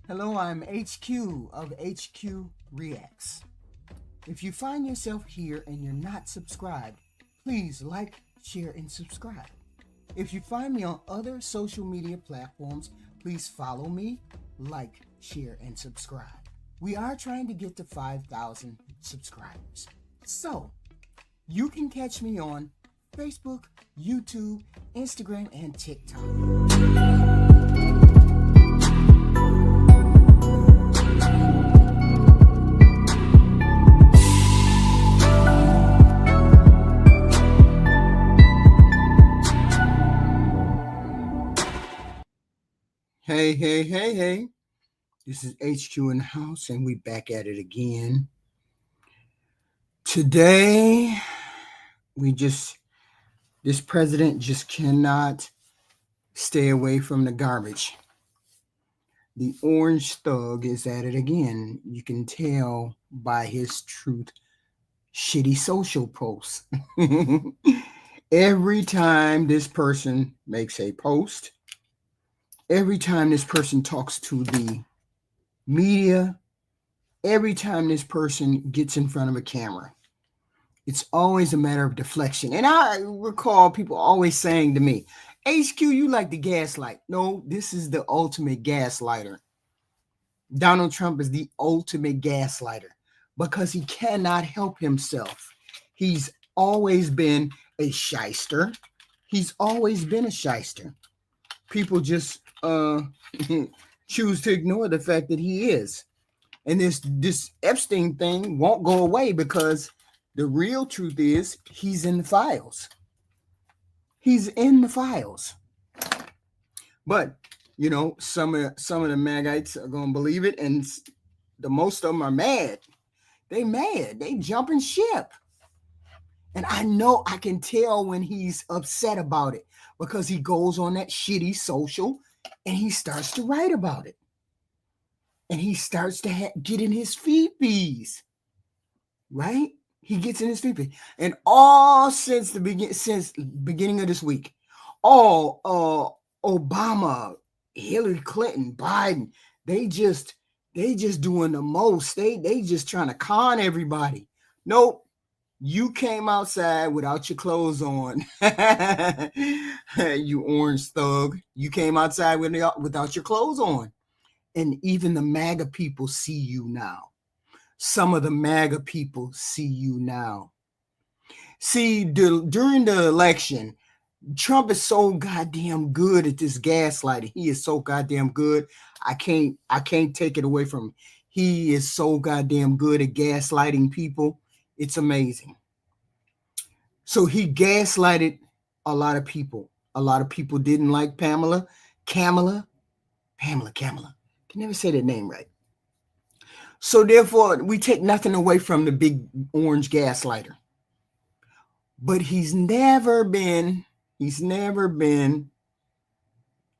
Hello, I'm HQ of HQ Reacts. If you find yourself here and you're not subscribed, please like, share, and subscribe. If you find me on other social media platforms, please follow me, like, share, and subscribe. We are trying to get to 5,000 subscribers. So, you can catch me on Facebook, YouTube, Instagram, and TikTok. Hey. This is HQ in the house, and we back at it again. Today, this president just cannot stay away from the garbage. The orange thug is at it again. You can tell by his truth shitty social posts. Every time this person makes a post, every time this person talks to the media, every time this person gets in front of a camera, it's always a matter of deflection. And I recall people always saying to me, HQ, you like the gaslight. No, this is the ultimate gaslighter. Donald Trump is the ultimate gaslighter because he cannot help himself. He's always been a shyster. He's always been a shyster. People just choose to ignore the fact that he is. And this Epstein thing won't go away because the real truth is he's in the files. He's in the files. But, you know, some of the MAGites are going to believe it, and the most of them are mad. They mad. They jumping ship. And I know I can tell when he's upset about it because he goes on that shitty social and he starts to write about it. And he starts to get in his feedbees, right? He gets in his feedbees. And all since the beginning of this week, all Obama, Hillary Clinton, Biden, they just doing the most. They just trying to con everybody. Nope. You came outside without your clothes on. You orange thug. You came outside without your clothes on. And even the MAGA people see you now. Some of the MAGA people see you now. See, during the election, Trump is so goddamn good at this gaslighting. He is so goddamn good. I can't take it away from him. He is so goddamn good at gaslighting people. It's amazing. So he gaslighted a lot of people. A lot of people didn't like Kamala. Can never say that name right. So therefore, we take nothing away from the big orange gaslighter. But he's never been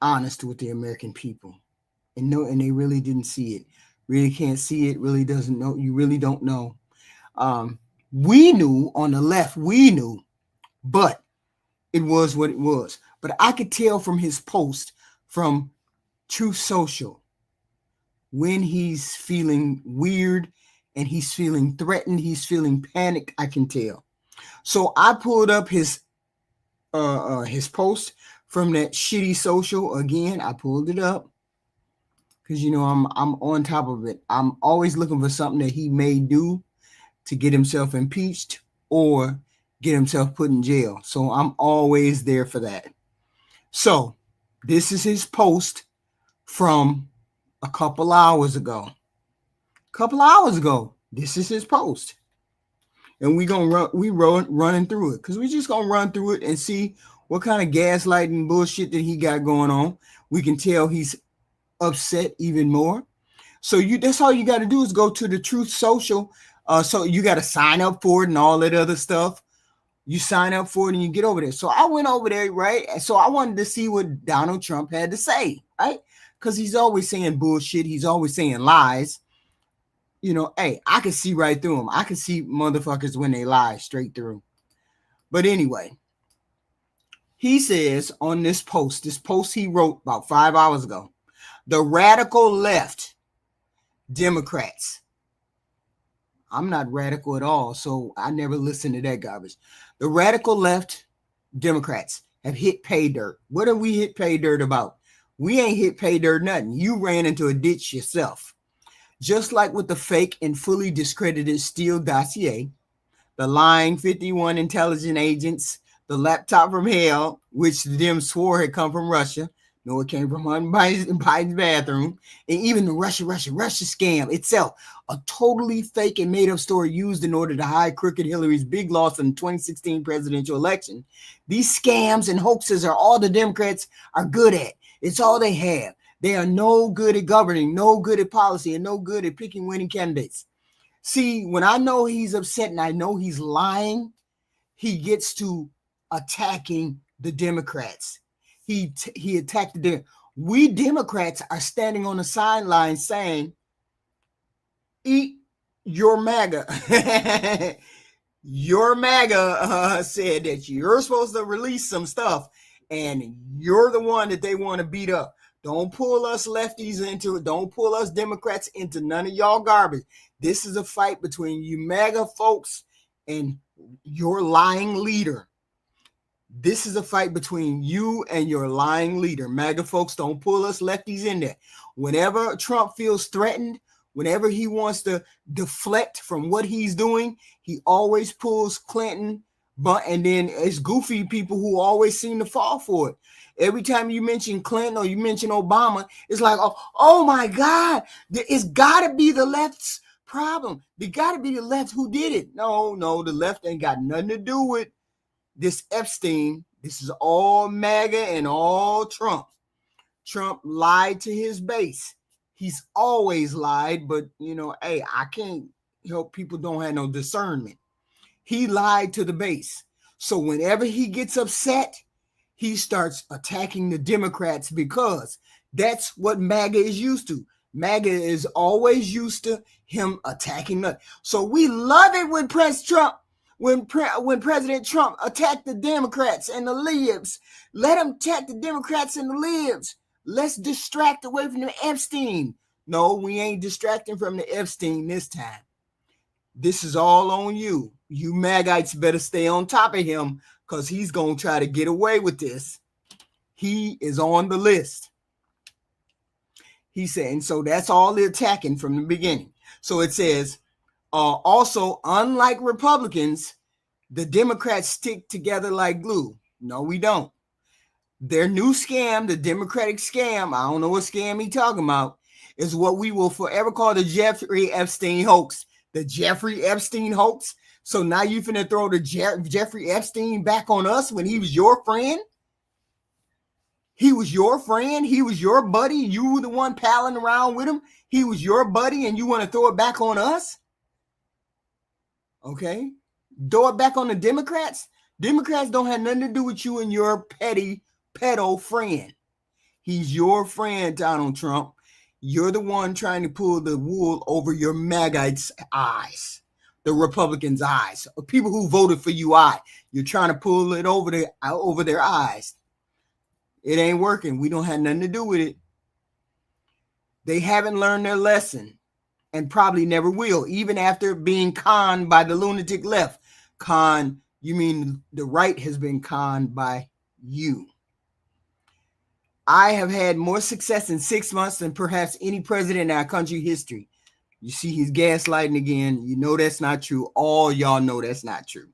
honest with the American people. And they really didn't see it. Really can't see it, really doesn't know. You really don't know. We knew on the left, but it was what it was. But I could tell from his post from Truth Social when he's feeling weird and he's feeling threatened, he's feeling panicked, I can tell. So I pulled up his post from that shitty social again. I pulled it up because you know I'm on top of it. I'm always looking for something that he may do to get himself impeached or get himself put in jail. So I'm always there for that. So this is his post from a couple hours ago. This is his post. And we running through it because we just gonna run through it and see what kind of gaslighting bullshit that he got going on. We can tell he's upset even more. So that's all you got to do is go to the Truth Social. So you got to sign up for it and all that other stuff. You sign up for it and you get over there. So I went over there, right? And so I wanted to see what Donald Trump had to say, right? Because he's always saying bullshit. He's always saying lies. You know, hey, I can see right through them. I can see motherfuckers when they lie straight through. But anyway, he says on this post he wrote about 5 hours ago, the radical left Democrats. I'm not radical at all, so I never listen to that garbage. The radical left Democrats have hit pay dirt. What have we hit pay dirt about? We ain't hit pay dirt nothing. You ran into a ditch yourself. Just like with the fake and fully discredited Steele dossier, the lying 51 intelligence agents, the laptop from hell, which them swore had come from Russia. No, it came from Biden's bathroom. And even the Russia scam itself, a totally fake and made up story used in order to hide crooked Hillary's big loss in the 2016 presidential election. These scams and hoaxes are all the Democrats are good at. It's all they have. They are no good at governing, no good at policy, and no good at picking winning candidates. See, when I know he's upset and I know he's lying, he gets to attacking the Democrats. He attacked the we Democrats are standing on the sideline saying, eat your MAGA. Your MAGA said that you're supposed to release some stuff and you're the one that they want to beat up. Don't pull us lefties into it. Don't pull us Democrats into none of y'all garbage. This is a fight between you MAGA folks and your lying leader. This is a fight between you and your lying leader. MAGA folks, don't pull us lefties in there. Whenever Trump feels threatened, whenever he wants to deflect from what he's doing, he always pulls Clinton, and then it's goofy people who always seem to fall for it. Every time you mention Clinton or you mention Obama, it's like, oh my God, it's got to be the left's problem. It got to be the left who did it. No, the left ain't got nothing to do with this Epstein. This is all MAGA and all Trump. Trump lied to his base. He's always lied, but hey, I can't help people don't have no discernment. He lied to the base. So whenever he gets upset, he starts attacking the Democrats because that's what MAGA is used to. MAGA is always used to him attacking them. So we love it when when President Trump attacked the Democrats and the libs. Let him attack the Democrats and the libs. Let's distract away from the Epstein. No, we ain't distracting from the Epstein this time. This is all on you. You MAGites better stay on top of him because he's going to try to get away with this. He is on the list. He said, and so that's all the attacking from the beginning. So it says, also, unlike Republicans, the Democrats stick together like glue. No, we don't. Their new scam, the Democratic scam, I don't know what scam he's talking about, is what we will forever call the Jeffrey Epstein hoax. The Jeffrey Epstein hoax. So now you finna throw the Jeffrey Epstein back on us when he was your friend? He was your friend. He was your buddy. You were the one palling around with him. He was your buddy and you want to throw it back on us? Okay. Throw it back on the Democrats? Democrats don't have nothing to do with you and your petty pedo friend. He's your friend, Donald Trump. You're the one trying to pull the wool over your MAGites' eyes, the Republicans' eyes, or people who voted for you. You're trying to pull it over their eyes. It ain't working. We don't have nothing to do with it. They haven't learned their lesson and probably never will, even after being conned by the lunatic left. Con, you mean the right has been conned by you. I have had more success in 6 months than perhaps any president in our country history. You see, he's gaslighting again. You know that's not true. All y'all know that's not true.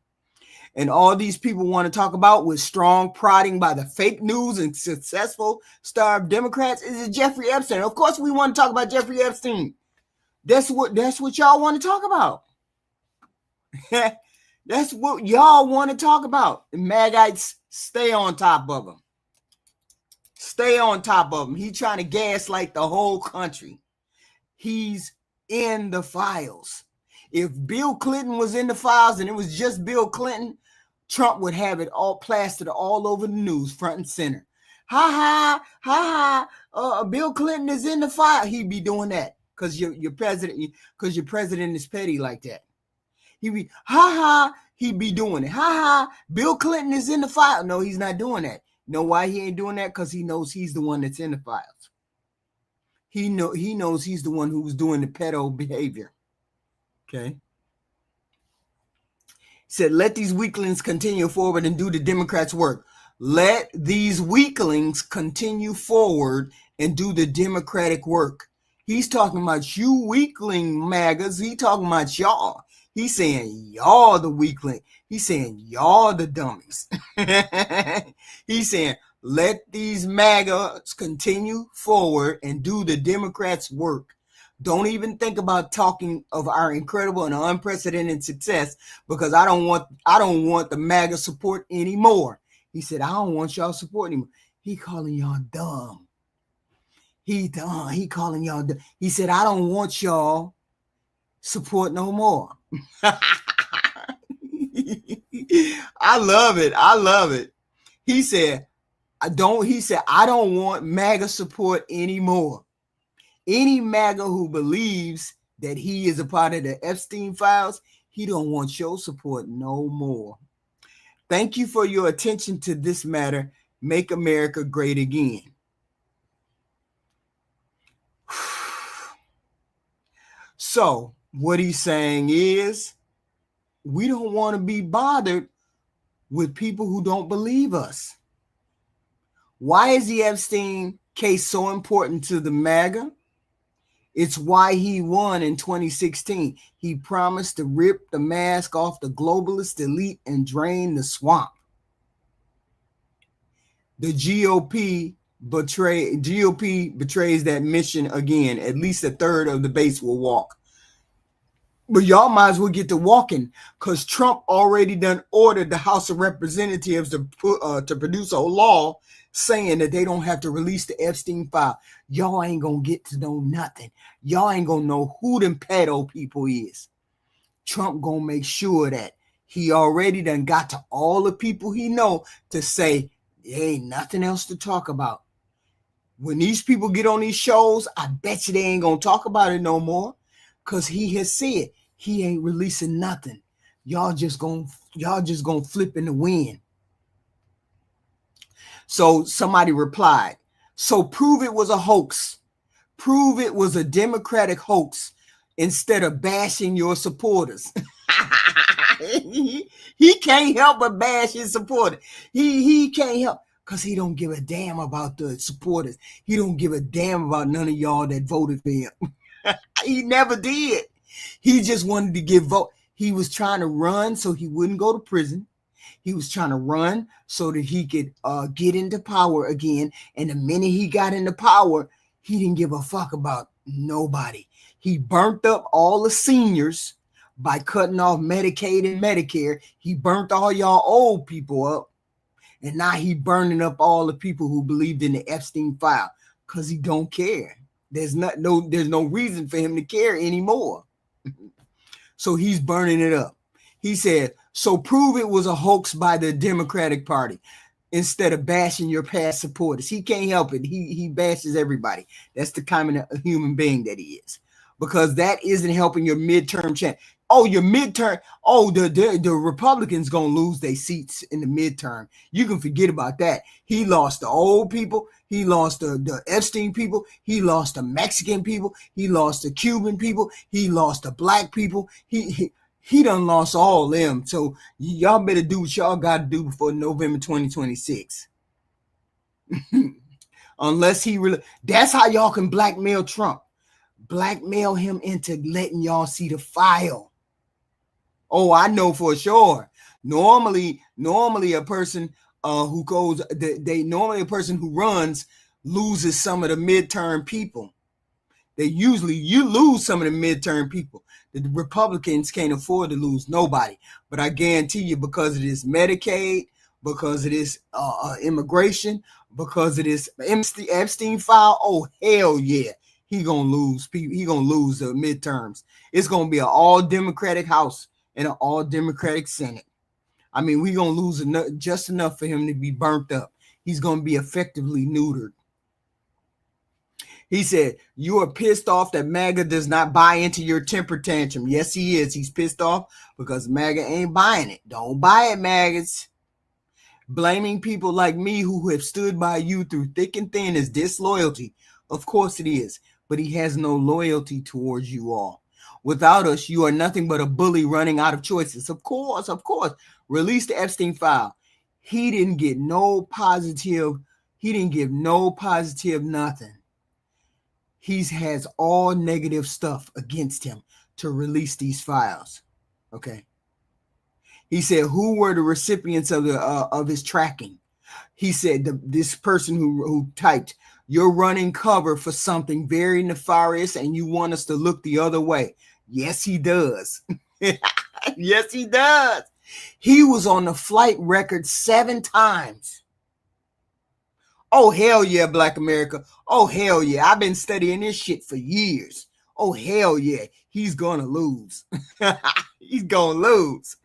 And all these people want to talk about with strong prodding by the fake news and successful starved Democrats is Jeffrey Epstein. Of course, we want to talk about Jeffrey Epstein. That's what y'all want to talk about. That's what y'all want to talk about. The MAGites, stay on top of him. Stay on top of him. He's trying to gaslight the whole country. He's in the files. If Bill Clinton was in the files and it was just Bill Clinton, Trump would have it all plastered all over the news, front and center. Ha ha. Bill Clinton is in the file. He'd be doing that because your president is petty like that. He'd be he'd be doing it. Ha ha. Bill Clinton is in the file. No, he's not doing that. You know why he ain't doing that? Because he knows he's the one that's in the files. He knows he's the one who was doing the pedo behavior. Okay. Said, let these weaklings continue forward and do the Democrats' work. Let these weaklings continue forward and do the Democratic work. He's talking about you weakling MAGAs. He talking about y'all. He's saying y'all the weakling. He's saying y'all the dummies. He's saying let these MAGAs continue forward and do the Democrats' work. Don't even think about talking of our incredible and unprecedented success, because I don't want the MAGA support anymore. He said, I don't want y'all support anymore. He calling y'all dumb. He calling y'all dumb. He said, I don't want y'all support no more. I love it. I love it. He said, I don't want MAGA support anymore. Any MAGA who believes that he is a part of the Epstein files, he don't want your support no more. Thank you for your attention to this matter. Make America great again. So what he's saying is, we don't want to be bothered with people who don't believe us. Why is the Epstein case so important to the MAGA? It's why he won in 2016. He promised to rip the mask off the globalist elite and drain the swamp. The GOP betrays that mission again. At least a third of the base will walk. But y'all might as well get to walking, because Trump already done ordered the House of Representatives to produce a law saying that they don't have to release the Epstein file. Y'all ain't gonna get to know nothing. Y'all ain't gonna know who them pedo people is. Trump gonna make sure that he already done got to all the people he know to say there ain't nothing else to talk about. When these people get on these shows, I bet you they ain't gonna talk about it no more, because he has said he ain't releasing nothing. Y'all just gonna flip in the wind. So somebody replied, so prove it was a hoax. Prove it was a Democratic hoax instead of bashing your supporters. He can't help but bash his supporters. He can't help, because he don't give a damn about the supporters. He don't give a damn about none of y'all that voted for him. He never did. He just wanted to give vote. He was trying to run so he wouldn't go to prison. He was trying to run so that he could get into power again. And the minute he got into power, he didn't give a fuck about nobody. He burnt up all the seniors by cutting off Medicaid and Medicare. He burnt all y'all old people up. And now he burning up all the people who believed in the Epstein file, because he don't care. There's no reason for him to care anymore. So he's burning it up. He said, so prove it was a hoax by the Democratic Party instead of bashing your past supporters. He can't help it. He bashes everybody. That's the kind of human being that he is, because that isn't helping your midterm chance. Oh, your midterm. Oh, the Republicans gonna lose their seats in the midterm. You can forget about that. He lost the old people. He lost the Epstein people. He lost the Mexican people. He lost the Cuban people. He lost the black people. He done lost all them. So y'all better do what y'all got to do before November 2026. Unless that's how y'all can blackmail Trump. Blackmail him into letting y'all see the file. Oh, I know for sure. Normally a person who goes, normally a person who runs loses some of the midterm people. You lose some of the midterm people. The Republicans can't afford to lose nobody. But I guarantee you, because of this Medicaid, because of this immigration, because of this Epstein file, oh hell yeah, he gonna lose people. He gonna lose the midterms. It's gonna be an all Democratic House and an all Democratic Senate. I mean, we gonna lose just enough for him to be burnt up. He's gonna be effectively neutered. He said, you are pissed off that MAGA does not buy into your temper tantrum. Yes, he is. He's pissed off because MAGA ain't buying it. Don't buy it, MAGAs. Blaming people like me who have stood by you through thick and thin is disloyalty. Of course it is. but he has no loyalty towards you all. Without us, you are nothing but a bully running out of choices. Of course. Release the Epstein file. He didn't get no positive. He didn't give no positive nothing. He has all negative stuff against him to release these files. Okay. He said, who were the recipients of his tracking? He said, this person who typed, you're running cover for something very nefarious and you want us to look the other way. Yes, he does. Yes, he does. He was on the flight record 7 times. Oh, hell yeah, Black America. Oh, hell yeah. I've been studying this shit for years. Oh, hell yeah. He's going to lose. He's going to lose.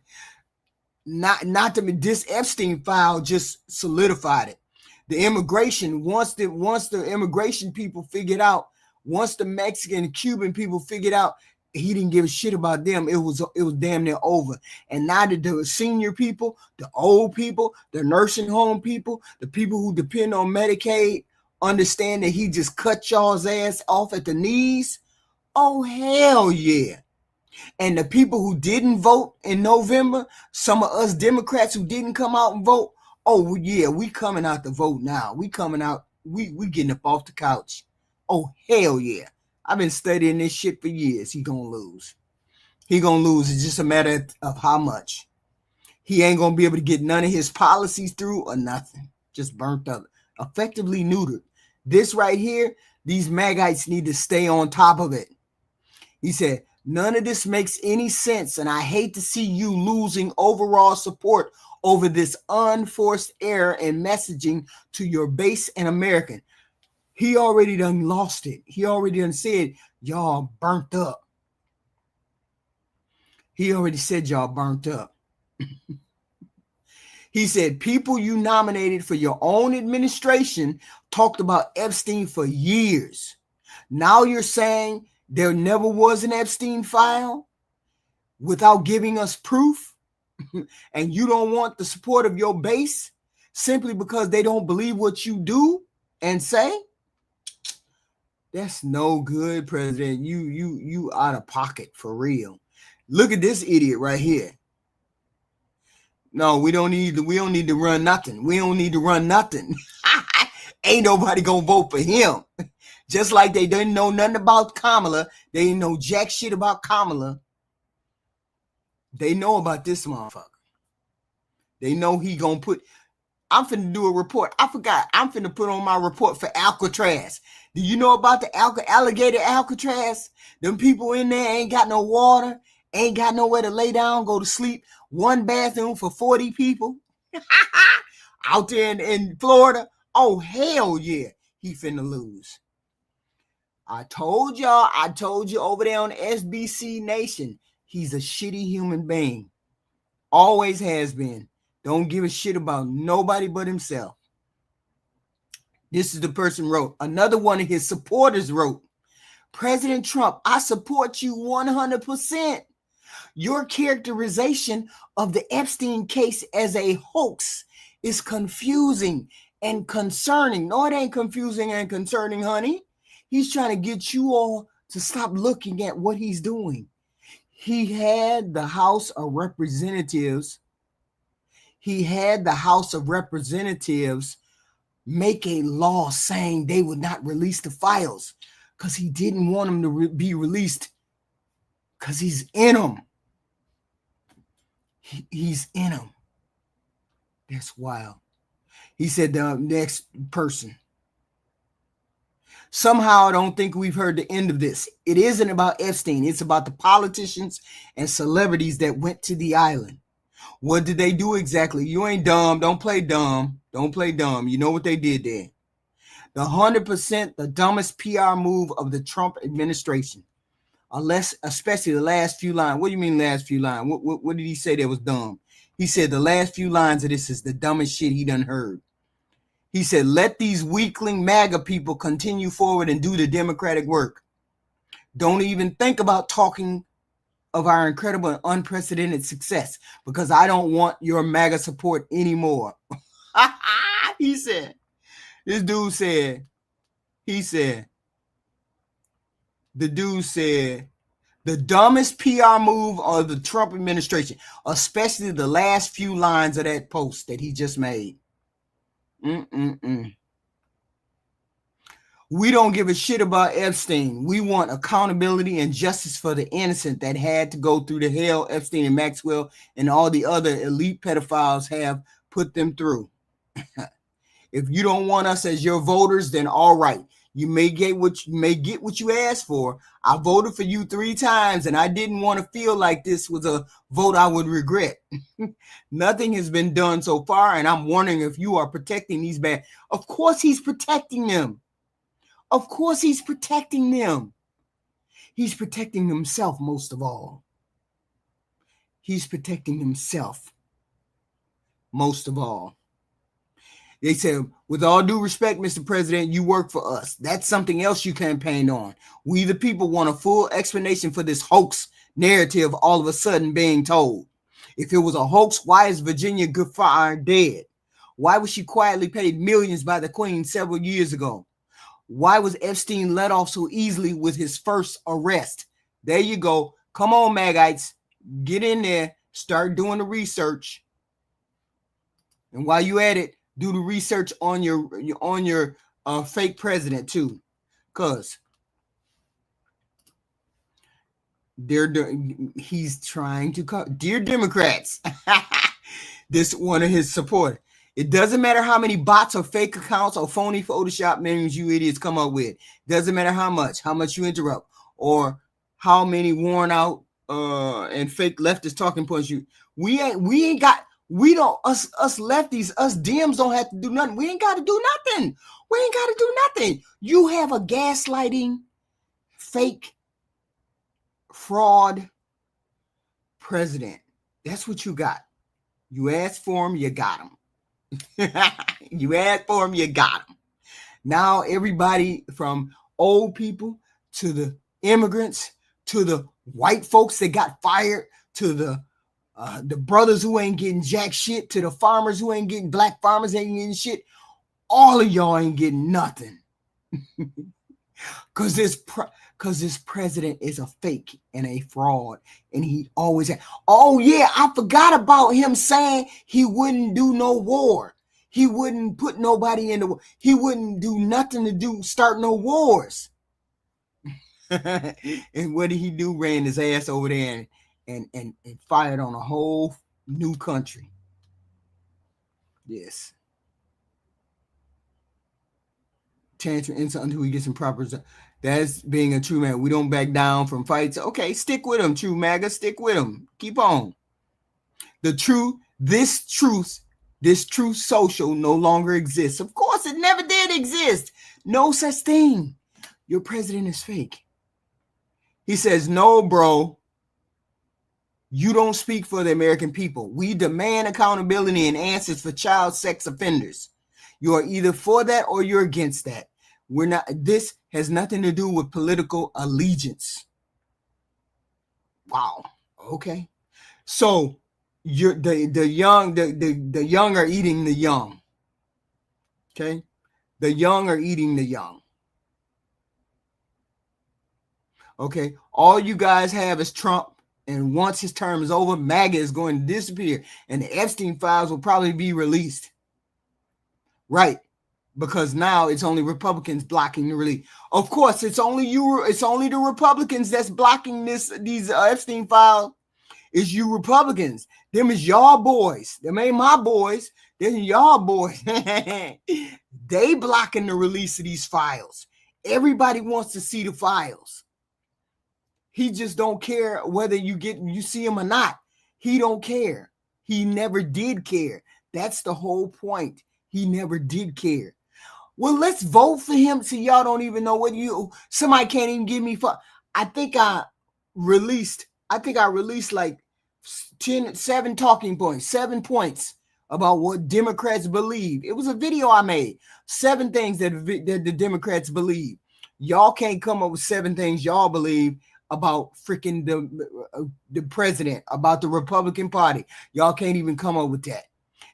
Not to me, this Epstein file just solidified it. The immigration, once the immigration people figured out, once the Mexican and Cuban people figured out he didn't give a shit about them, it was damn near over. And now the senior people, the old people, the nursing home people, the people who depend on Medicaid, understand that he just cut y'all's ass off at the knees. Oh, hell yeah. And the people who didn't vote in November, some of us Democrats who didn't come out and vote, oh yeah, we coming out to vote now. We coming out, we getting up off the couch. Oh, hell yeah. I've been studying this shit for years. He gonna lose. He gonna lose. It's just a matter of how much. He ain't gonna be able to get none of his policies through or nothing. Just burnt up. Effectively neutered. This right here, these Magites need to stay on top of it. He said, none of this makes any sense, and I hate to see you losing overall support over this unforced error in messaging to your base and American. He already done lost it. He already done said, y'all burnt up. He already said y'all burnt up. He said, people you nominated for your own administration talked about Epstein for years. Now you're saying there never was an Epstein file without giving us proof, and you don't want the support of your base simply because they don't believe what you do and say? That's no good, President. You out of pocket for real. Look at this idiot right here. No, we don't need to run nothing. We don't need to run nothing. Ain't nobody gonna vote for him. Just like they didn't know nothing about Kamala. They didn't know jack shit about Kamala. They know about this motherfucker. They know he gonna put... I'm finna do a report. I forgot. I'm finna put on my report for Alcatraz. Do you know about the alligator Alcatraz? Them people in there ain't got no water, ain't got nowhere to lay down, go to sleep. One bathroom for 40 people. Out there in Florida. Oh, hell yeah. He finna lose. I told you over there on SBC Nation, he's a shitty human being. Always has been. Don't give a shit about nobody but himself. This is the person wrote. Another one of his supporters wrote, President Trump, I support you 100%. Your characterization of the Epstein case as a hoax is confusing and concerning. No, it ain't confusing and concerning, honey. He's trying to get you all to stop looking at what he's doing. He had the House of Representatives. Make a law saying they would not release the files because he didn't want them to be released because he's in them. He's in them. That's wild. He said the next person. Somehow I don't think we've heard the end of this. It isn't about Epstein. It's about the politicians and celebrities that went to the island. What did they do exactly? You ain't dumb. Don't play dumb. Don't play dumb. You know what they did there. The 100% the dumbest PR move of the Trump administration. Especially the last few lines. What do you mean last few lines? What did he say that was dumb? He said the last few lines of this is the dumbest shit he done heard. He said, let these weakling MAGA people continue forward and do the Democratic work. Don't even think about talking of our incredible and unprecedented success because I don't want your MAGA support anymore. He said, this dude said, he said, the dude said, the dumbest PR move of the Trump administration, especially the last few lines of that post that he just made. We don't give a shit about Epstein. We want accountability and justice for the innocent that had to go through the hell Epstein and Maxwell and all the other elite pedophiles have put them through. If you don't want us as your voters, then all right. You may get what you asked for. I voted for you 3 times, and I didn't want to feel like this was a vote I would regret. Nothing has been done so far, and I'm wondering if you are protecting these bad. Of course he's protecting them. Of course he's protecting them. He's protecting himself most of all. He's protecting himself most of all. They said, with all due respect, Mr. President, you work for us. That's something else you campaigned on. We, the people, want a full explanation for this hoax narrative all of a sudden being told. If it was a hoax, why is Virginia Giuffre dead? Why was she quietly paid millions by the Queen several years ago? Why was Epstein let off so easily with his first arrest? There you go. Come on, Magites. Get in there. Start doing the research. And while you at it, do the research on your fake president too, because he's trying to dear Democrats. This one of his supporters. It doesn't matter how many bots or fake accounts or phony Photoshop names you idiots come up with. Doesn't matter how much you interrupt, or how many worn out and fake leftist talking points us lefties, us Dems don't have to do nothing. We ain't got to do nothing. You have a gaslighting, fake, fraud president. That's what you got. You asked for him, you got him. You asked for him, you got him. Now everybody from old people to the immigrants to the white folks that got fired to the brothers who ain't getting jack shit, to the farmers who ain't getting, black farmers ain't getting shit. All of y'all ain't getting nothing. Because this president is a fake and a fraud. And he always had. Oh, yeah, I forgot about him saying he wouldn't do no war. He wouldn't put nobody in the war. He wouldn't do nothing to start no wars. And what did he do? Ran his ass over there and fired on a whole new country. Yes. Tantrum insult until he gets in proper. That's being a true man. We don't back down from fights. Okay, stick with him, true MAGA. Stick with him. Keep on. This truth social no longer exists. Of course, it never did exist. No such thing. Your president is fake. He says, no, bro. You don't speak for the American people. We demand accountability and answers for child sex offenders. You are either for that or you're against that. We're not. This has nothing to do with political allegiance. Wow. Okay. So the young are eating the young. Okay. The young are eating the young. Okay. All you guys have is Trump. And once his term is over, MAGA is going to disappear. And the Epstein files will probably be released. Right. Because now it's only Republicans blocking the release. Of course, it's only the Republicans that's blocking these Epstein files. It's you Republicans. Them is y'all boys. Them ain't my boys. Them y'all boys. They blocking the release of these files. Everybody wants to see the files. He just don't care whether you see him or not. He don't care. He never did care. That's the whole point. He never did care. Well, let's vote for him so y'all don't even know what somebody can't even give me I think I released like 7 talking points, 7 points about what Democrats believe. It was a video I made. 7 things that the Democrats believe. Y'all can't come up with 7 things y'all believe about freaking the president, about the Republican Party. Y'all can't even come up with that.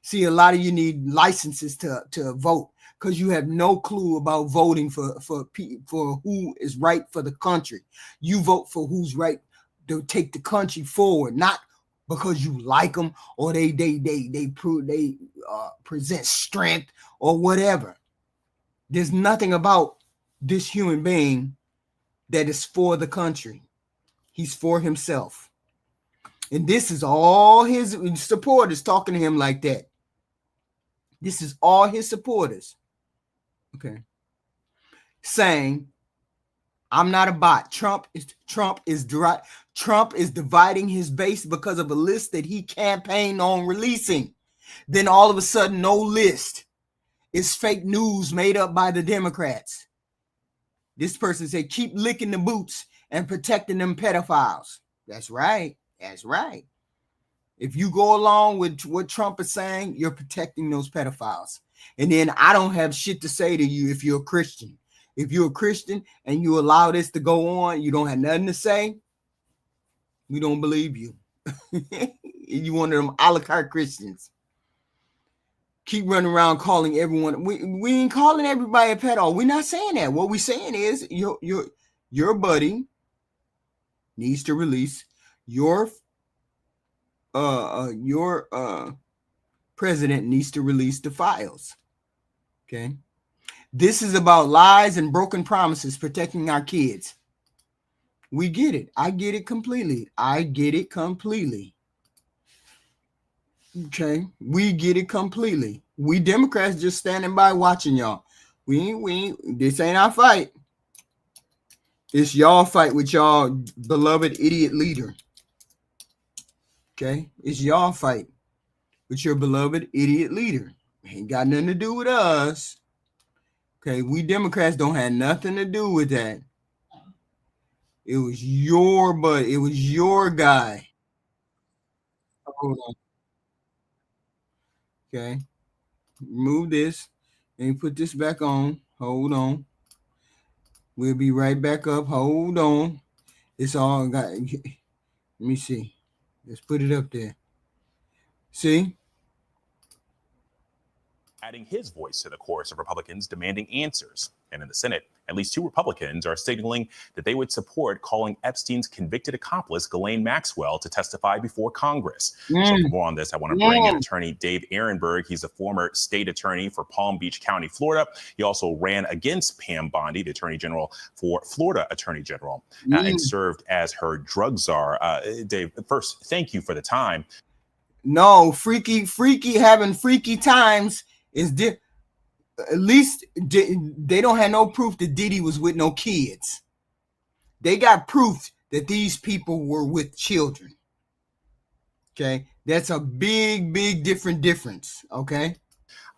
See, a lot of you need licenses to vote because you have no clue about voting for who is right for the country. You vote for who's right to take the country forward, not because you like them or they present strength or whatever. There's nothing about this human being that is for the country. He's for himself. And this is all his supporters talking to him like that. This is all his supporters. Okay. Saying, I'm not a bot. Trump is dividing his base because of a list that he campaigned on releasing. Then all of a sudden, no list. It's fake news made up by the Democrats. This person said, keep licking the boots and protecting them pedophiles. That's right. That's right. If you go along with what Trump is saying, you're protecting those pedophiles. And then I don't have shit to say to you if you're a Christian. If you're a Christian and you allow this to go on, you don't have nothing to say, we don't believe you. You one of them a la carte Christians. Keep running around calling everyone. We ain't calling everybody a pedo. We're not saying that. What we're saying is your buddy needs to release your president needs to release the files. Okay. This is about lies and broken promises protecting our kids. We get it. I get it completely. I get it completely. Okay. We get it completely. We Democrats just standing by watching y'all. This ain't our fight. It's y'all fight with y'all beloved idiot leader. Okay. It's y'all fight with your beloved idiot leader. Ain't got nothing to do with us. Okay. We Democrats don't have nothing to do with that. It was your buddy. It was your guy. Hold on. Okay. Remove this and put this back on. Hold on. We'll be right back up. Hold on. It's all got. Let me see. Let's put it up there. See? Adding his voice to the chorus of Republicans demanding answers. And in the Senate, at least 2 Republicans are signaling that they would support calling Epstein's convicted accomplice, Ghislaine Maxwell, to testify before Congress. So for more on this, I want to bring in attorney Dave Ehrenberg. He's a former state attorney for Palm Beach County, Florida. He also ran against Pam Bondi, the attorney general for Florida Attorney General, and served as her drug czar. Dave, first, thank you for the time. No, freaky having freaky times is at least they don't have no proof that Diddy was with no kids. They got proof that these people were with children. Okay, that's a big difference. Okay,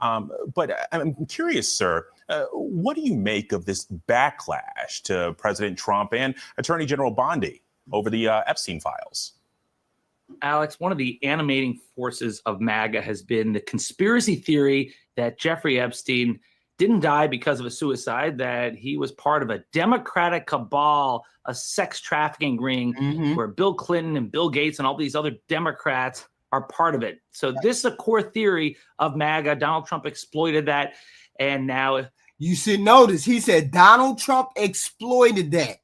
but I'm curious, sir. What do you make of this backlash to President Trump and Attorney General Bondi over the Epstein files? Alex, one of the animating forces of MAGA has been the conspiracy theory that Jeffrey Epstein didn't die because of a suicide, that he was part of a Democratic cabal, a sex trafficking ring, where Bill Clinton and Bill Gates and all these other Democrats are part of it. So this is a core theory of MAGA. Donald Trump exploited that. And now you should notice he said Donald Trump exploited that.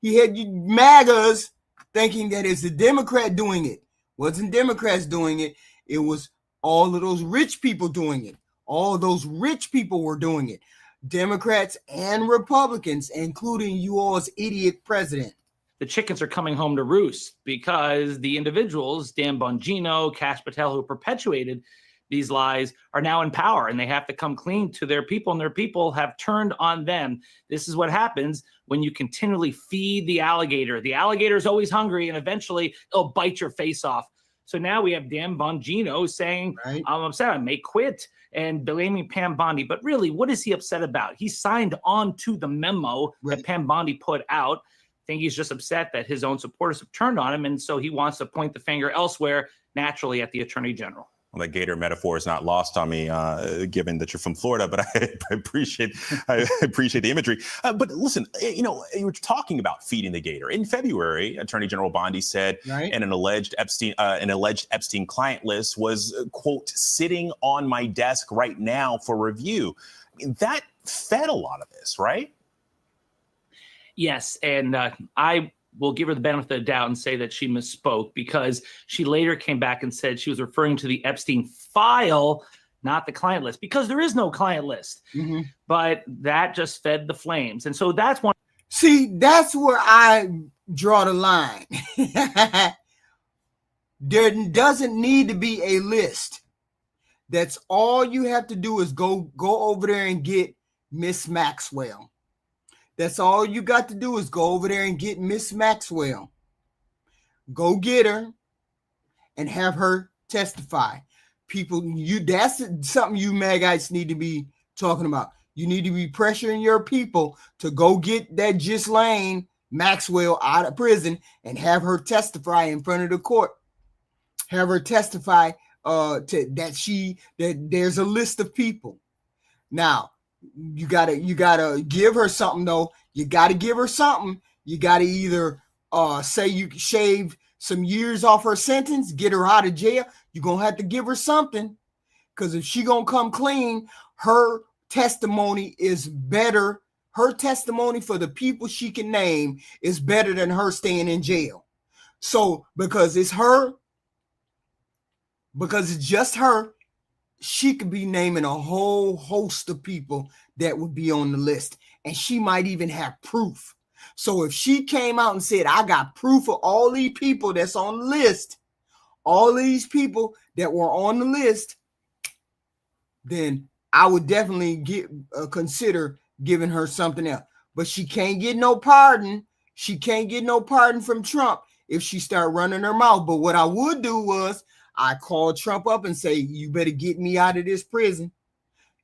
He had MAGAs thinking that it's the Democrat doing it. Wasn't Democrats doing it. It was all of those rich people doing it. All those rich people were doing it. Democrats and Republicans, including you all's idiot president. The chickens are coming home to roost because the individuals, Dan Bongino, Kash Patel, who perpetuated these lies, are now in power, and they have to come clean to their people, and their people have turned on them. This is what happens when you continually feed the alligator. The alligator is always hungry, and eventually it'll bite your face off. So now we have Dan Bongino saying, I'm upset, I may quit, and blaming Pam Bondi. But really, what is he upset about? He signed on to the memo that Pam Bondi put out. I think he's just upset that his own supporters have turned on him, and so he wants to point the finger elsewhere, naturally at the Attorney General. Well, that gator metaphor is not lost on me, given that you're from Florida. But I appreciate the imagery. But listen, you were talking about feeding the gator. In February, Attorney General Bondi said, Right. an alleged Epstein client list was, quote, sitting on my desk right now for review. That fed a lot of this, right? Yes, and I will give her the benefit of the doubt and say that she misspoke, because she later came back and said she was referring to the Epstein file, not the client list, because there is no client list. Mm-hmm. But that just fed the flames. And so that's one. See, that's where I draw the line. There doesn't need to be a list. That's all you have to do is go over there and get Miss Maxwell. That's all you got to do is go over there and get Miss Maxwell. Go get her and have her testify. People, that's something you MAGites need to be talking about. You need to be pressuring your people to go get that Ghislaine Maxwell out of prison and have her testify in front of the court. Have her testify that there's a list of people. Now, you gotta give her something though. You gotta give her something. You gotta either say you shave some years off her sentence, get her out of jail. You're gonna have to give her something, because if she gonna come clean, her testimony is better. Her testimony for the people she can name is better than her staying in jail. So because it's just her, she could be naming a whole host of people that would be on the list. And she might even have proof. So if she came out and said, I got proof of all these people that's on the list, all these people that were on the list, then I would definitely consider giving her something else. But she can't get no pardon. She can't get no pardon from Trump if she start running her mouth. But what I would do was I call Trump up and say, you better get me out of this prison.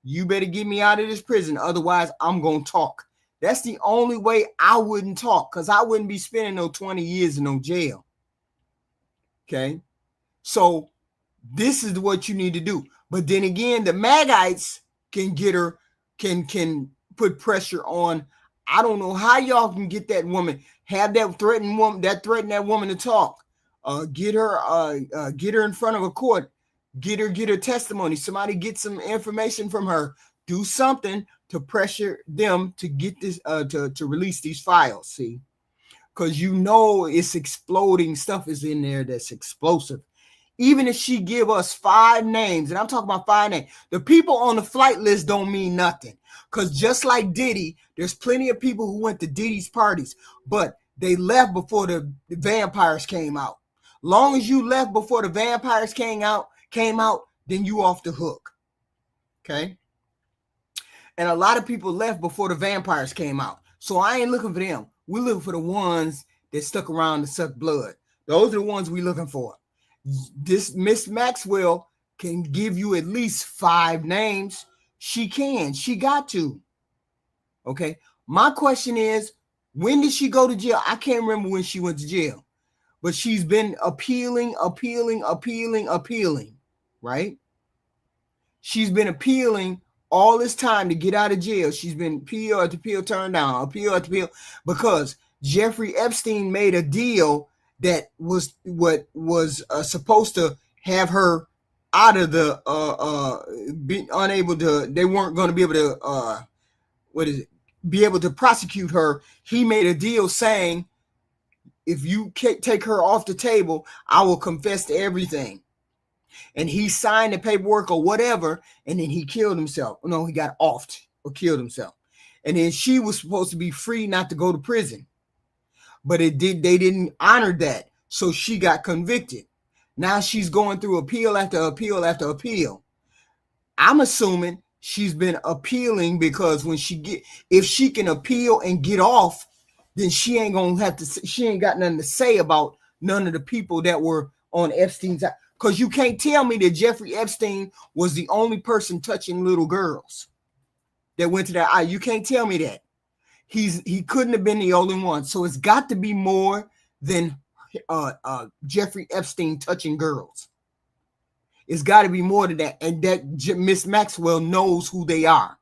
You better get me out of this prison. Otherwise, I'm going to talk. That's the only way I wouldn't talk, because I wouldn't be spending no 20 years in no jail. Okay. So this is what you need to do. But then again, the MAGites can get her, can put pressure on. I don't know how y'all can get that woman, have that threaten that woman to talk. Get her in front of a court, get her testimony. Somebody get some information from her. Do something to pressure them to get this to release these files. See, because it's exploding. Stuff is in there that's explosive. Even if she give us 5 names, and I'm talking about 5 names, the people on the flight list don't mean nothing. Because just like Diddy, there's plenty of people who went to Diddy's parties, but they left before the vampires came out. Long as you left before the vampires came out, then you off the hook. Okay? And a lot of people left before the vampires came out. So I ain't looking for them. We're looking for the ones that stuck around to suck blood. Those are the ones we're looking for. This Miss Maxwell can give you at least 5 names. She got to. Okay. My question is, when did she go to jail? I can't remember when she went to jail, but she's been appealing, right? She's been appealing all this time to get out of jail. She's been appeal after appeal turned down, appeal after appeal, because Jeffrey Epstein made a deal that was supposed to have her out of the they weren't going to be able to be able to prosecute her. He made a deal saying, if you take her off the table, I will confess to everything. And he signed the paperwork or whatever, and then he killed himself. No, he got offed or killed himself. And then she was supposed to be free not to go to prison. But they didn't honor that. So she got convicted. Now she's going through appeal after appeal after appeal. I'm assuming she's been appealing because if she can appeal and get off, then she ain't got nothing to say about none of the people that were on Epstein's side. Because you can't tell me that Jeffrey Epstein was the only person touching little girls that went to that eye. You can't tell me that. He couldn't have been the only one. So it's got to be more than Jeffrey Epstein touching girls. It's got to be more than that. And that Miss Maxwell knows who they are.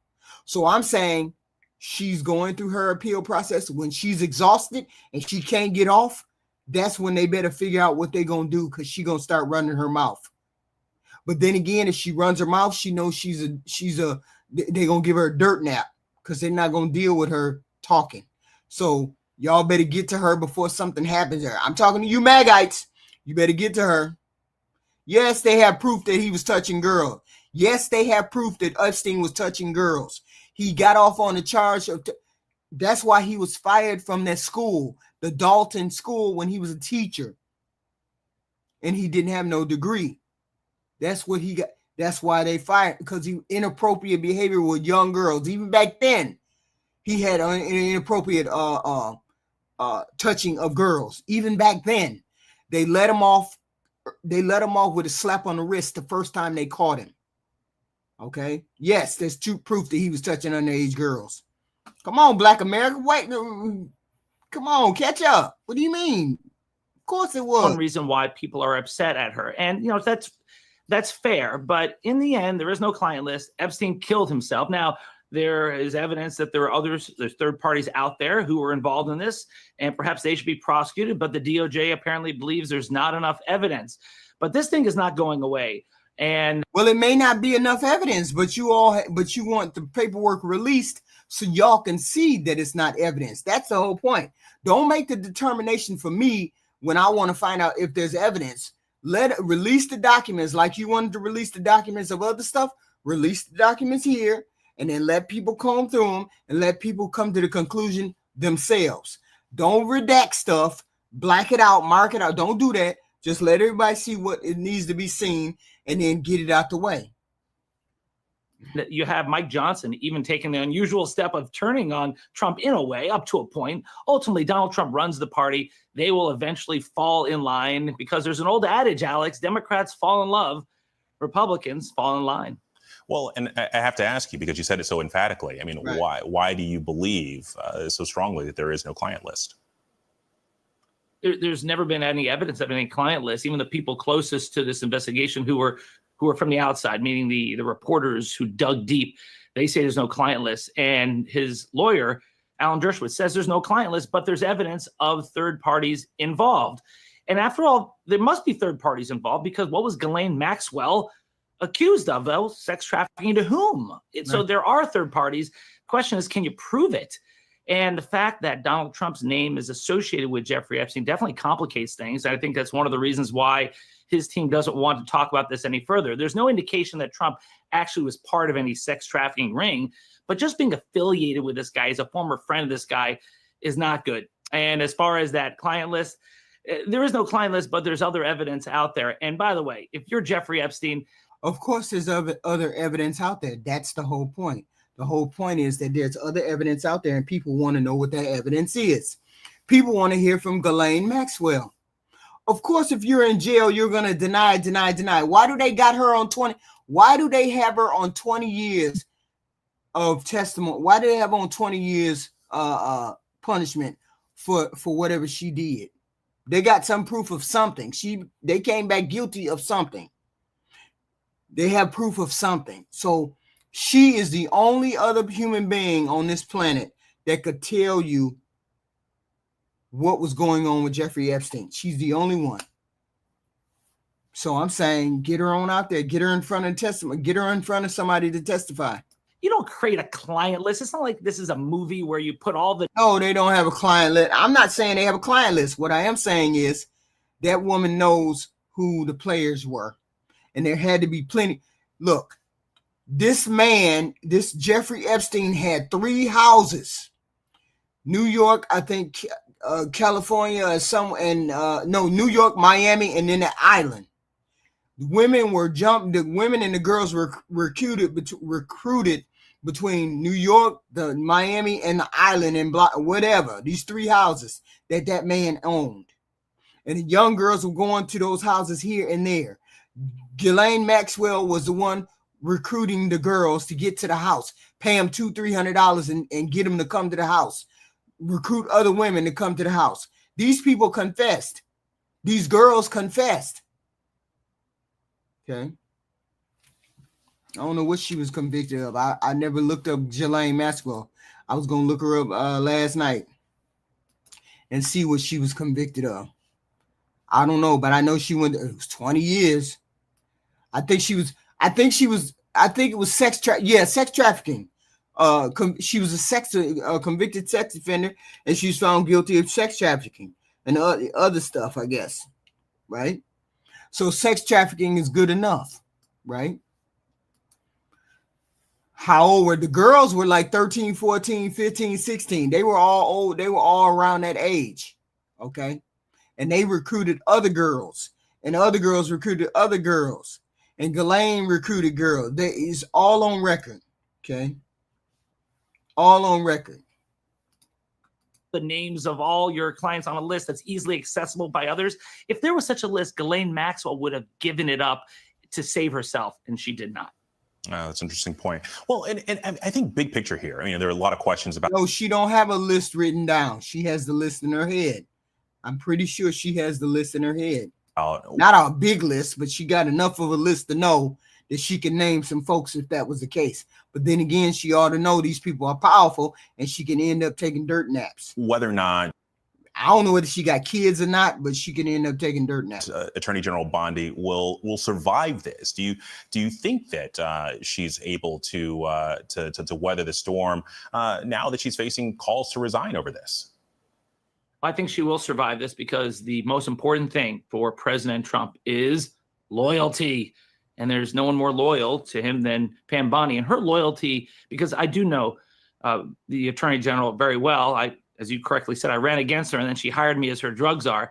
So I'm saying she's going through her appeal process. When she's exhausted and she can't get off, that's when they better figure out what they're going to do, because she's going to start running her mouth. But then again, if she runs her mouth, she knows they're going to give her a dirt nap, because they're not going to deal with her talking. So y'all better get to her before something happens to her. I'm talking to you MAGites. You better get to her. Yes, they have proof that he was touching girls. Yes, they have proof that Epstein was touching girls. He got off on the charge of that's why he was fired from that school, the Dalton school, when he was a teacher. And he didn't have no degree. That's what he got. That's why they fired, because he inappropriate behavior with young girls. Even back then, he had an inappropriate touching of girls. Even back then, they let him off. They let him off with a slap on the wrist the first time they caught him. Okay. Yes, there's true proof that he was touching underage girls. Come on, Black America. Wait, come on, catch up. What do you mean? Of course it was. One reason why people are upset at her. And, that's fair. But in the end, there is no client list. Epstein killed himself. Now, there is evidence that there are there's third parties out there who were involved in this, and perhaps they should be prosecuted. But the DOJ apparently believes there's not enough evidence. But this thing is not going away. And well, it may not be enough evidence, but you want the paperwork released so y'all can see that it's not evidence. That's the whole point. Don't make the determination for me when I want to find out if there's evidence. Release the documents like you wanted to release the documents of other stuff. Release the documents here, and then let people comb through them and let people come to the conclusion themselves. Don't redact stuff, black it out, mark it out. Don't do that. Just let everybody see what it needs to be seen and then get it out the way. You have Mike Johnson even taking the unusual step of turning on Trump in a way, up to a point. Ultimately, Donald Trump runs the party. They will eventually fall in line, because there's an old adage, Alex, Democrats fall in love, Republicans fall in line. Well, and I have to ask you, because you said it so emphatically. I mean, right. Why do you believe so strongly that there is no client list? There's never been any evidence of any client list. Even the people closest to this investigation who were from the outside, meaning the reporters who dug deep, they say there's no client list. And his lawyer, Alan Dershowitz, says there's no client list, but there's evidence of third parties involved. And after all, there must be third parties involved, because what was Ghislaine Maxwell accused of? Well, sex trafficking to whom? Right. So there are third parties. Question is, can you prove it? And the fact that Donald Trump's name is associated with Jeffrey Epstein definitely complicates things. And I think that's one of the reasons why his team doesn't want to talk about this any further. There's no indication that Trump actually was part of any sex trafficking ring, but just being affiliated with this guy, as a former friend of this guy, is not good. And as far as that client list, there is no client list, but there's other evidence out there. And by the way, if you're Jeffrey Epstein, of course there's other evidence out there. That's the whole point. The whole point is that there's other evidence out there, and people want to know what that evidence is. People want to hear from Ghislaine Maxwell. Of course, if you're in jail, you're going to deny. Why do they got her on 20? Why do they have her on 20 years of testimony? Why do they have on 20 years punishment for whatever she did? They got some proof of something. They came back guilty of something. They have proof of something. So she is the only other human being on this planet that could tell you what was going on with Jeffrey Epstein. She's the only one. So I'm saying, get her on out there, get her in front of testimony, get her in front of somebody to testify. You don't create a client list. It's not like this is a movie where you put all the... No, they don't have a client list. I'm not saying they have a client list. What I am saying is that woman knows who the players were. And there had to be plenty. Look, this Jeffrey Epstein had 3 houses. New York, I think, California, New York, Miami, and then the island. The women and the girls were recruited between New York, the Miami, and the island, and whatever. These 3 houses that man owned. And the young girls were going to those houses here and there. Ghislaine Maxwell was the one recruiting the girls to get to the house, pay them $200-$300 and get them to come to the house, recruit other women to come to the house. These people confessed. These girls confessed. Okay. I don't know what she was convicted of. I never looked up Ghislaine Maxwell. I was gonna look her up last night and see what she was convicted of. I don't know, but I know she went. It was 20 years. I think it was sex trafficking. She was a convicted sex offender, and she was found guilty of sex trafficking and other stuff, I guess. Right? So sex trafficking is good enough, right? How old were the girls? Were like 13, 14, 15, 16. They were all old. They were all around that age. Okay. And they recruited other girls, and other girls recruited other girls, and Ghislaine recruited girls. That is all on record. Okay. All on record. The names of all your clients on a list that's easily accessible by others. If there was such a list, Ghislaine Maxwell would have given it up to save herself, and she did not. That's an interesting point. Well, and I think big picture here, I mean, there are a lot of questions about. No, she don't have a list written down. She has the list in her head. I'm pretty sure she has the list in her head. Not a big list, but she got enough of a list to know that she can name some folks if that was the case. But then again, she ought to know these people are powerful, and she can end up taking dirt naps. Whether or not, I don't know whether she got kids or not, but she can end up taking dirt naps. Attorney General Bondi will survive this. Do you think that she's able to weather the storm now that she's facing calls to resign over this? I think she will survive this because the most important thing for President Trump is loyalty. And there's no one more loyal to him than Pam Bondi. And her loyalty, because I do know the Attorney General very well. As you correctly said, I ran against her, and then she hired me as her drug czar.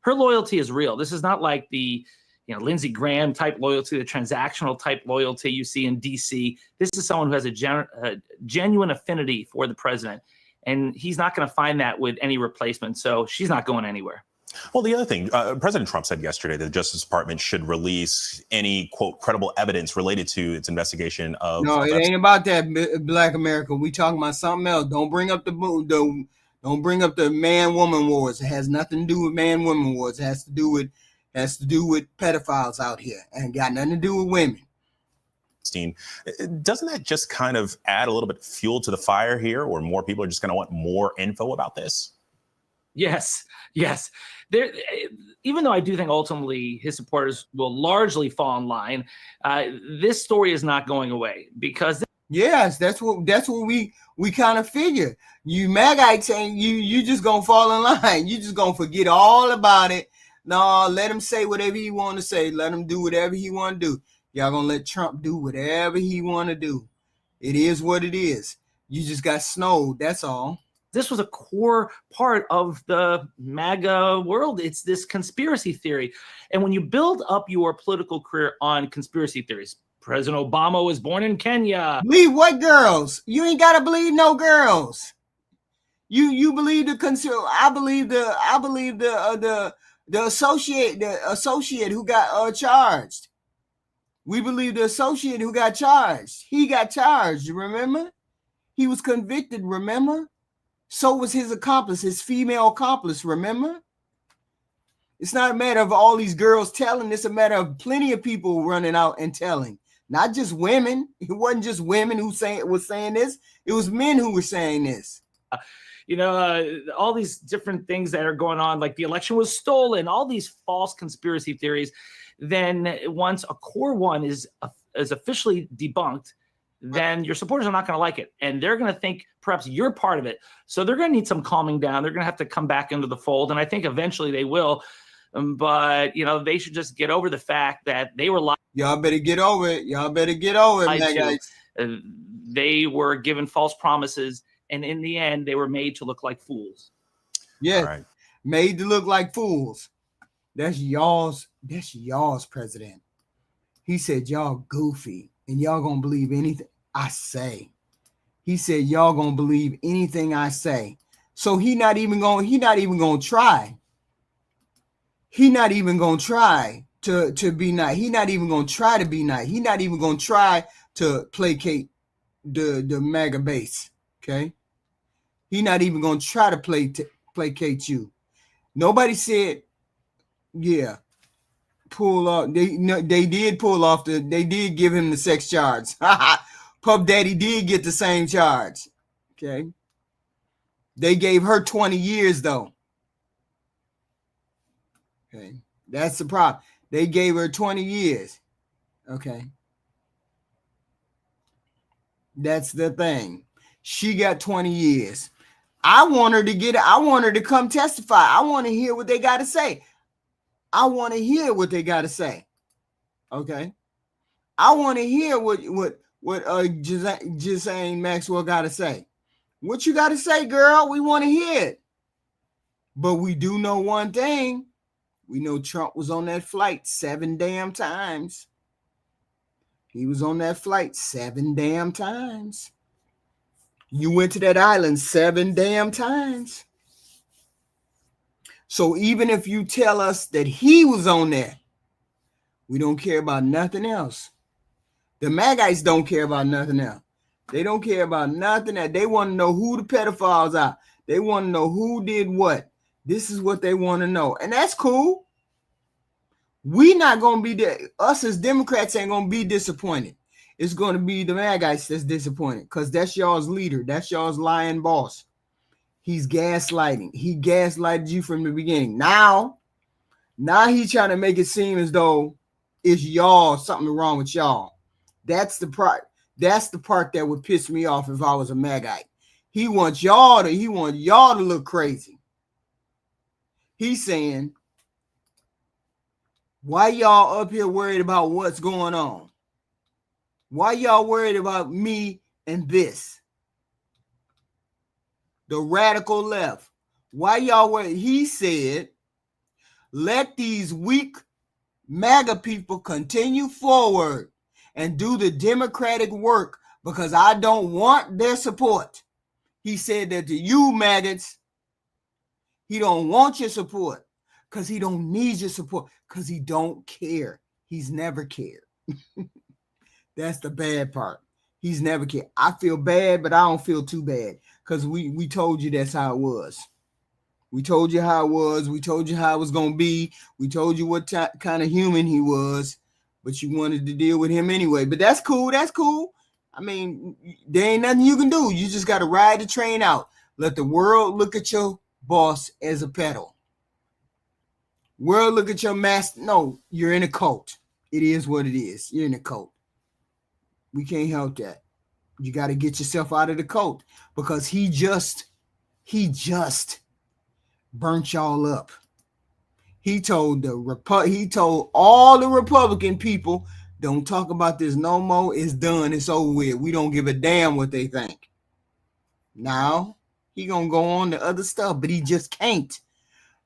Her loyalty is real. This is not like the Lindsey Graham type loyalty, the transactional type loyalty you see in D.C. This is someone who has a genuine affinity for the president. And he's not going to find that with any replacement. So she's not going anywhere. Well, the other thing, President Trump said yesterday that the Justice Department should release any, quote, credible evidence related to its investigation of. No, it ain't about that, Black America. We talking about something else. Don't bring up the man-woman wars. It has nothing to do with man-woman wars. It has to do with pedophiles out here, and got nothing to do with women. Doesn't that just kind of add a little bit of fuel to the fire here, or more people are just going to want more info about this? Yes. There, even though I do think ultimately his supporters will largely fall in line, this story is not going away because. Yes, that's what we kind of figure. You Magites saying you just gonna fall in line. You just gonna forget all about it. No, let him say whatever he want to say. Let him do whatever he want to do. Y'all gonna let Trump do whatever he want to do. It is what it is. You just got snowed. That's all. This was a core part of the MAGA world. It's this conspiracy theory. And when you build up your political career on conspiracy theories, President Obama was born in Kenya. Believe what girls? You ain't got to believe no girls. You believe I believe the associate who got charged. We believe the associate who got charged. He got charged, you remember? He was convicted, remember? So was his accomplice, his female accomplice, remember? It's not a matter of all these girls telling. It's a matter of plenty of people running out and telling. Not just women. It wasn't just women who was saying this. It was men who were saying this. All these different things that are going on, like the election was stolen, all these false conspiracy theories. Then once a core one is officially debunked, then your supporters are not going to like it. And they're going to think perhaps you're part of it. So they're going to need some calming down. They're going to have to come back into the fold. And I think eventually they will. But, they should just get over the fact that they were lied. Y'all better get over it. Y'all better get over it, guys. They were given false promises. And in the end, they were made to look like fools. Yeah, right. Made to look like fools. That's y'all's president. He said, y'all goofy. And y'all gonna believe anything I say. He said, y'all gonna believe anything I say. So he not even gonna try. He not even gonna try to be nice. He not even gonna try to be nice. He not even gonna try to placate the MAGA base. Okay. He not even gonna try to placate you. Nobody said, yeah. pull off. They did pull off they did give him the sex charge. Puff Daddy did get the same charge. Okay. They gave her 20 years though. Okay. That's the problem. They gave her 20 years. Okay. That's the thing. She got 20 years. I want her to come testify. I want to hear what they got to say. I want to hear what they got to say. Okay. I want to hear what Ghislaine Maxwell got to say. What you got to say, girl? We want to hear it. But we do know one thing. We know Trump was on that flight 7 damn times. He was on that flight 7 damn times. You went to that island 7 damn times. So even if you tell us that he was on there, we don't care about nothing else. The MAGItes don't care about nothing else. They don't care about nothing else. They want to know who the pedophiles are. They want to know who did what. This is what they want to know. And that's cool. We not going to be there. Us as Democrats ain't going to be disappointed. It's going to be the MAGItes that's disappointed because that's y'all's leader. That's y'all's lying boss. He's gaslighting. He gaslighted you from the beginning. Now he's trying to make it seem as though it's y'all, something wrong with y'all. That's the part. That's the part that would piss me off if I was a MAGite. He wants y'all to look crazy. He's saying, why y'all up here worried about what's going on? Why y'all worried about me and this? The radical left. Why y'all worried? He said, let these weak MAGA people continue forward and do the democratic work because I don't want their support. He said that to you, maggots, he don't want your support because he don't need your support because he don't care. He's never cared. That's the bad part. He's never cared. I feel bad, but I don't feel too bad because we told you that's how it was. We told you how it was. We told you how it was going to be. We told you what kind of human he was, but you wanted to deal with him anyway. But that's cool. That's cool. I mean, there ain't nothing you can do. You just got to ride the train out. Let the world look at your boss as a pedal. World look at your master. No, you're in a cult. It is what it is. You're in a cult. We can't help that. You got to get yourself out of the cult because he just burnt y'all up. He told all the Republican people, don't talk about this no more. It's done. It's over with. We don't give a damn what they think. Now he gonna go on to other stuff, but he just can't.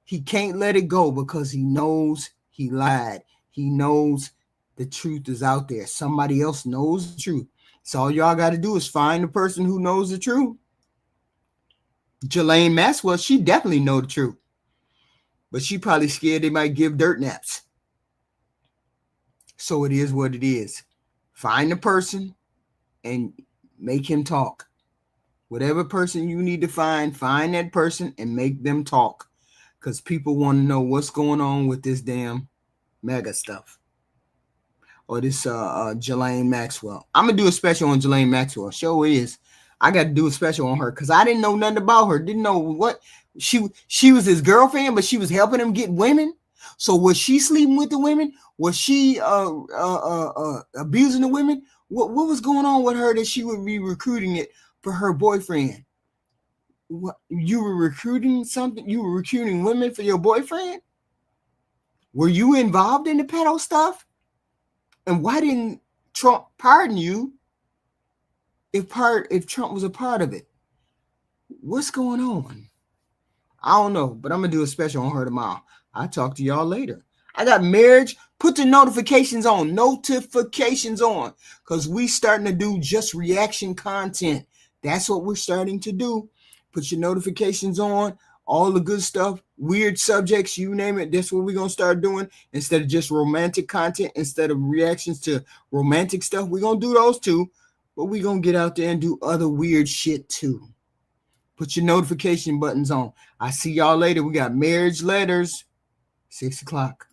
He can't let it go because he knows he lied. He knows the truth is out there. Somebody else knows the truth. So all y'all got to do is find the person who knows the truth. Ghislaine Maxwell, she definitely know the truth. But she probably scared they might give dirt naps. So it is what it is. Find the person and make him talk. Whatever person you need to find that person and make them talk. Because people want to know what's going on with this damn MAGA stuff. Or this Ghislaine Maxwell. I'm going to do a special on Ghislaine Maxwell. Sure is. I got to do a special on her because I didn't know nothing about her. Didn't know what she was his girlfriend, but she was helping him get women. So was she sleeping with the women? Was she abusing the women? What was going on with her that she would be recruiting it for her boyfriend? What, you were recruiting something? You were recruiting women for your boyfriend? Were you involved in the pedo stuff? And why didn't Trump pardon you if Trump was a part of it? What's going on? I don't know, but I'm going to do a special on her tomorrow. I'll talk to y'all later. I got marriage. Put the notifications on. Notifications on. Because we starting to do just reaction content. That's what we're starting to do. Put your notifications on. All the good stuff. Weird subjects. You name it. That's what we're going to start doing. Instead of just romantic content. Instead of reactions to romantic stuff. We're going to do those too. But we're going to get out there and do other weird shit too. Put your notification buttons on. I see y'all later. We got marriage letters. 6 o'clock.